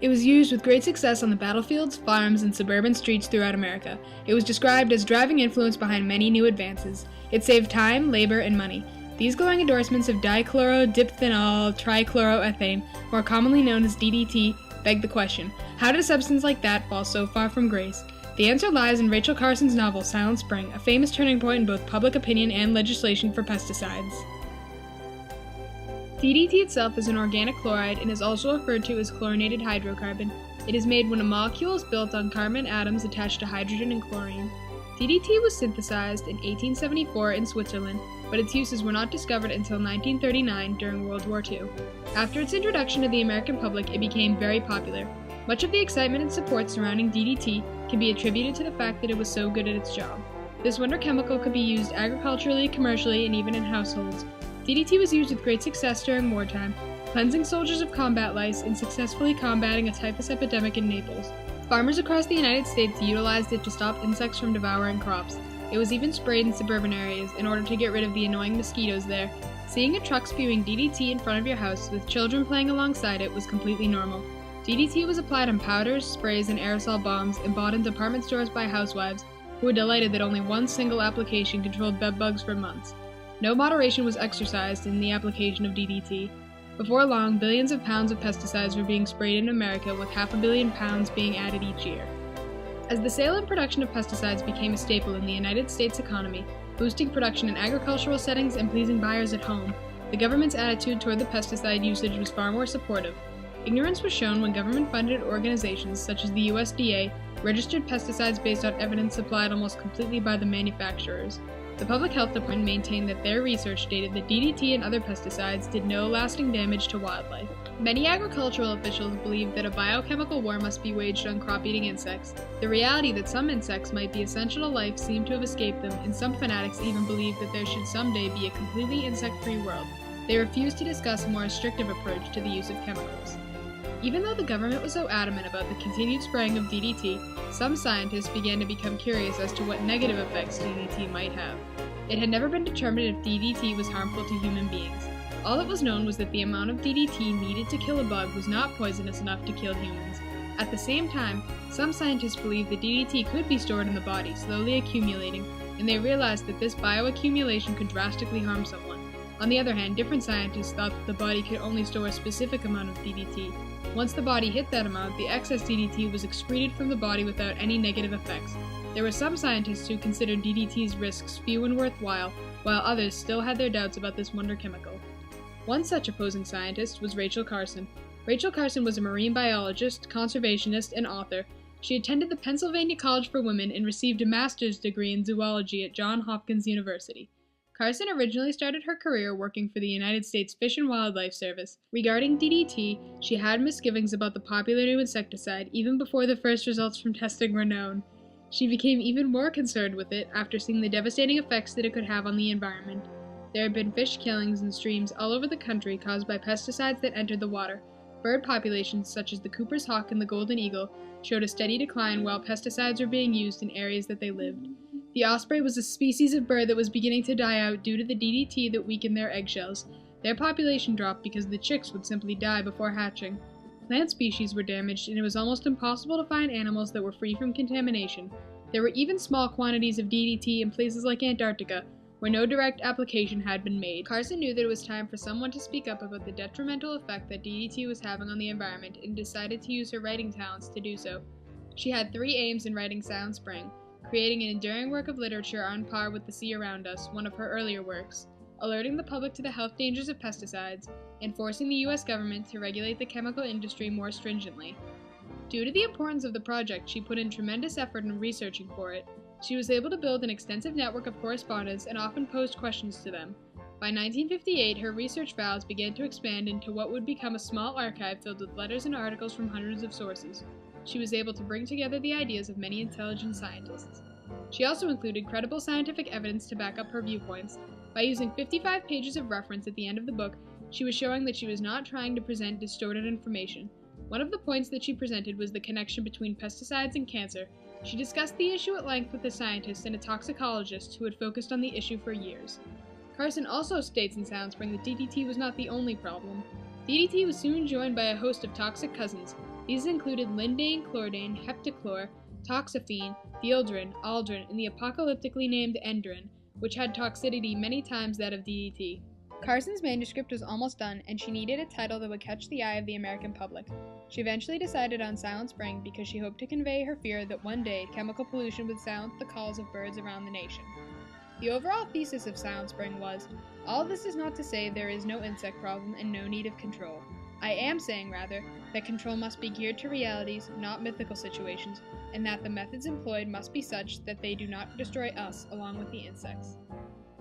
It was used with great success on the battlefields, farms, and suburban streets throughout America. It was described as driving influence behind many new advances. It saved time, labor, and money. These glowing endorsements of dichlorodiphenol trichloroethane, more commonly known as DDT, beg the question, how did a substance like that fall so far from grace? The answer lies in Rachel Carson's novel Silent Spring, a famous turning point in both public opinion and legislation for pesticides. DDT itself is an organic chloride and is also referred to as chlorinated hydrocarbon. It is made when a molecule is built on carbon atoms attached to hydrogen and chlorine. DDT was synthesized in 1874 in Switzerland, but its uses were not discovered until 1939 during World War II. After its introduction to the American public, it became very popular. Much of the excitement and support surrounding DDT can be attributed to the fact that it was so good at its job. This wonder chemical could be used agriculturally, commercially, and even in households. DDT was used with great success during wartime, cleansing soldiers of combat lice and successfully combating a typhus epidemic in Naples. Farmers across the United States utilized it to stop insects from devouring crops. It was even sprayed in suburban areas in order to get rid of the annoying mosquitoes there. Seeing a truck spewing DDT in front of your house with children playing alongside it was completely normal. DDT was applied on powders, sprays, and aerosol bombs and bought in department stores by housewives who were delighted that only one single application controlled bedbugs for months. No moderation was exercised in the application of DDT. Before long, billions of pounds of pesticides were being sprayed in America, with 500 million pounds being added each year. As the sale and production of pesticides became a staple in the United States economy, boosting production in agricultural settings and pleasing buyers at home, the government's attitude toward the pesticide usage was far more supportive. Ignorance was shown when government-funded organizations such as the USDA registered pesticides based on evidence supplied almost completely by the manufacturers. The Public Health Department maintained that their research stated that DDT and other pesticides did no lasting damage to wildlife. Many agricultural officials believed that a biochemical war must be waged on crop-eating insects. The reality that some insects might be essential to life seemed to have escaped them, and some fanatics even believed that there should someday be a completely insect-free world. They refused to discuss a more restrictive approach to the use of chemicals. Even though the government was so adamant about the continued spraying of DDT, some scientists began to become curious as to what negative effects DDT might have. It had never been determined if DDT was harmful to human beings. All that was known was that the amount of DDT needed to kill a bug was not poisonous enough to kill humans. At the same time, some scientists believed that DDT could be stored in the body, slowly accumulating, and they realized that this bioaccumulation could drastically harm someone. On the other hand, different scientists thought that the body could only store a specific amount of DDT. Once the body hit that amount, the excess DDT was excreted from the body without any negative effects. There were some scientists who considered DDT's risks few and worthwhile, while others still had their doubts about this wonder chemical. One such opposing scientist was Rachel Carson. Rachel Carson was a marine biologist, conservationist, and author. She attended the Pennsylvania College for Women and received a master's degree in zoology at Johns Hopkins University. Carson originally started her career working for the United States Fish and Wildlife Service. Regarding DDT, she had misgivings about the popular new insecticide even before the first results from testing were known. She became even more concerned with it after seeing the devastating effects that it could have on the environment. There had been fish killings in streams all over the country caused by pesticides that entered the water. Bird populations such as the Cooper's hawk and the golden eagle showed a steady decline while pesticides were being used in areas that they lived. The osprey was a species of bird that was beginning to die out due to the DDT that weakened their eggshells. Their population dropped because the chicks would simply die before hatching. Plant species were damaged, and it was almost impossible to find animals that were free from contamination. There were even small quantities of DDT in places like Antarctica, where no direct application had been made. Carson knew that it was time for someone to speak up about the detrimental effect that DDT was having on the environment and decided to use her writing talents to do so. She had 3 aims in writing Silent Spring: creating an enduring work of literature on par with The Sea Around Us, one of her earlier works, alerting the public to the health dangers of pesticides, and forcing the U.S. government to regulate the chemical industry more stringently. Due to the importance of the project, she put in tremendous effort in researching for it. She was able to build an extensive network of correspondents and often posed questions to them. By 1958, her research files began to expand into what would become a small archive filled with letters and articles from hundreds of sources. She was able to bring together the ideas of many intelligent scientists. She also included credible scientific evidence to back up her viewpoints. By using 55 pages of reference at the end of the book, she was showing that she was not trying to present distorted information. One of the points that she presented was the connection between pesticides and cancer. She discussed the issue at length with a scientist and a toxicologist who had focused on the issue for years. Carson also states in Silent Spring that DDT was not the only problem. DDT was soon joined by a host of toxic cousins. These included lindane, chlordane, heptachlor, toxaphene, dieldrin, aldrin, and the apocalyptically named endrin, which had toxicity many times that of DDT. Carson's manuscript was almost done, and she needed a title that would catch the eye of the American public. She eventually decided on Silent Spring because she hoped to convey her fear that one day chemical pollution would silence the calls of birds around the nation. The overall thesis of Silent Spring was, all this is not to say there is no insect problem and no need of control. I am saying, rather, that control must be geared to realities, not mythical situations, and that the methods employed must be such that they do not destroy us along with the insects.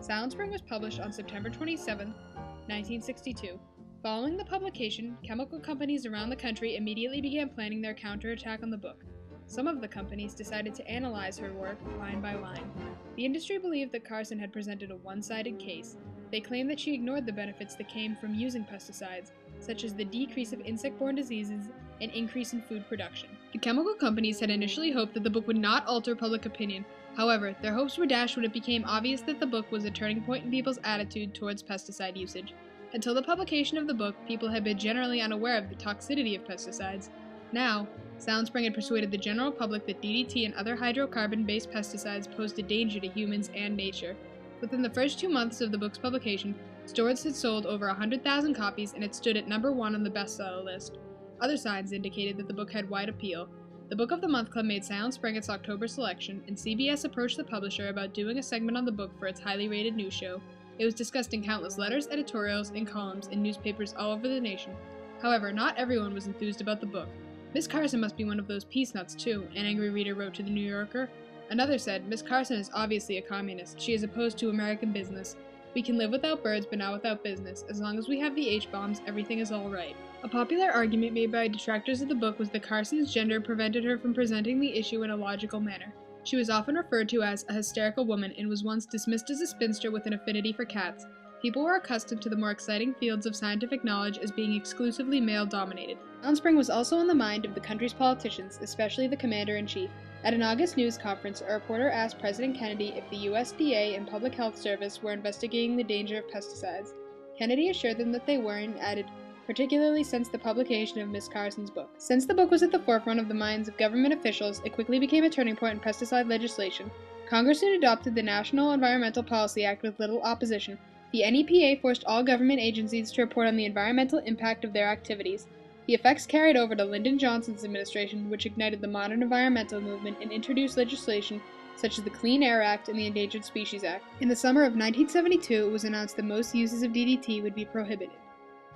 Silent Spring was published on September 27, 1962. Following the publication, chemical companies around the country immediately began planning their counterattack on the book. Some of the companies decided to analyze her work line by line. The industry believed that Carson had presented a one-sided case. They claimed that she ignored the benefits that came from using pesticides, such as the decrease of insect-borne diseases and increase in food production. The chemical companies had initially hoped that the book would not alter public opinion. However, their hopes were dashed when it became obvious that the book was a turning point in people's attitude towards pesticide usage. Until the publication of the book, people had been generally unaware of the toxicity of pesticides. Now, Silent Spring had persuaded the general public that DDT and other hydrocarbon-based pesticides posed a danger to humans and nature. Within the first 2 months of the book's publication, Storrs had sold over 100,000 copies and it stood at number 1 on the bestseller list. Other signs indicated that the book had wide appeal. The Book of the Month Club made Silent Spring its October selection, and CBS approached the publisher about doing a segment on the book for its highly rated news show. It was discussed in countless letters, editorials, and columns in newspapers all over the nation. However, not everyone was enthused about the book. Miss Carson must be one of those peace nuts too, an angry reader wrote to the New Yorker. Another said, Miss Carson is obviously a communist. She is opposed to American business. We can live without birds, but not without business. As long as we have the H-bombs, everything is all right. A popular argument made by detractors of the book was that Carson's gender prevented her from presenting the issue in a logical manner. She was often referred to as a hysterical woman and was once dismissed as a spinster with an affinity for cats. People were accustomed to the more exciting fields of scientific knowledge as being exclusively male-dominated. Silent Spring was also on the mind of the country's politicians, especially the commander-in-chief. At an August news conference, a reporter asked President Kennedy if the USDA and Public Health Service were investigating the danger of pesticides. Kennedy assured them that they were and added, particularly since the publication of Miss Carson's book. Since the book was at the forefront of the minds of government officials, it quickly became a turning point in pesticide legislation. Congress soon adopted the National Environmental Policy Act with little opposition. The NEPA forced all government agencies to report on the environmental impact of their activities. The effects carried over to Lyndon Johnson's administration, which ignited the modern environmental movement and introduced legislation such as the Clean Air Act and the Endangered Species Act. In the summer of 1972, it was announced that most uses of DDT would be prohibited.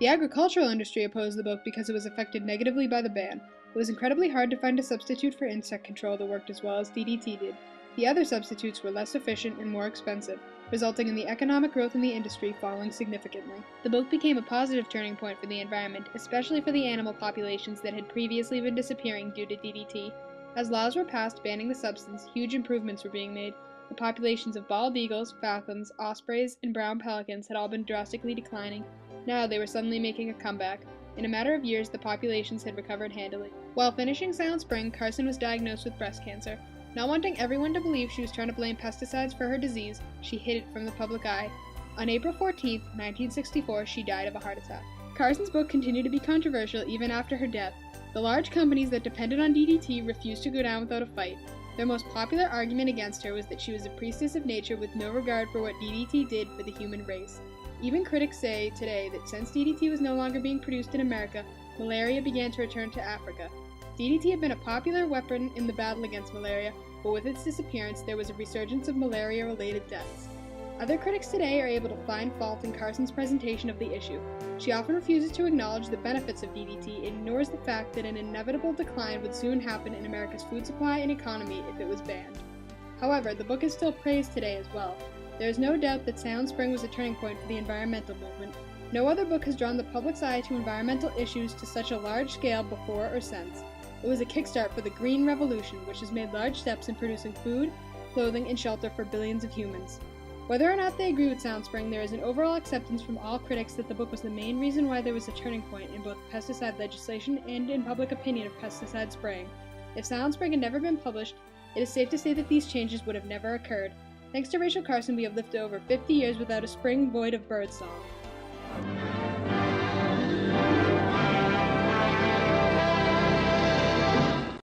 The agricultural industry opposed the book because it was affected negatively by the ban. It was incredibly hard to find a substitute for insect control that worked as well as DDT did. The other substitutes were less efficient and more expensive, resulting in the economic growth in the industry falling significantly. The book became a positive turning point for the environment, especially for the animal populations that had previously been disappearing due to DDT. As laws were passed banning the substance, huge improvements were being made. The populations of bald eagles, falcons, ospreys, and brown pelicans had all been drastically declining. Now they were suddenly making a comeback. In a matter of years, the populations had recovered handily. While finishing Silent Spring, Carson was diagnosed with breast cancer. Not wanting everyone to believe she was trying to blame pesticides for her disease, she hid it from the public eye. On April 14, 1964, she died of a heart attack. Carson's book continued to be controversial even after her death. The large companies that depended on DDT refused to go down without a fight. Their most popular argument against her was that she was a priestess of nature with no regard for what DDT did for the human race. Even critics say today that since DDT was no longer being produced in America, malaria began to return to Africa. DDT had been a popular weapon in the battle against malaria, but with its disappearance, there was a resurgence of malaria-related deaths. Other critics today are able to find fault in Carson's presentation of the issue. She often refuses to acknowledge the benefits of DDT and ignores the fact that an inevitable decline would soon happen in America's food supply and economy if it was banned. However, the book is still praised today as well. There is no doubt that Silent Spring was a turning point for the environmental movement. No other book has drawn the public's eye to environmental issues to such a large scale before or since. It was a kickstart for the Green Revolution, which has made large steps in producing food, clothing, and shelter for billions of humans. Whether or not they agree with Silent Spring, there is an overall acceptance from all critics that the book was the main reason why there was a turning point in both pesticide legislation and in public opinion of pesticide spraying. If Silent Spring had never been published, it is safe to say that these changes would have never occurred. Thanks to Rachel Carson, we have lived over 50 years without a spring void of birdsong.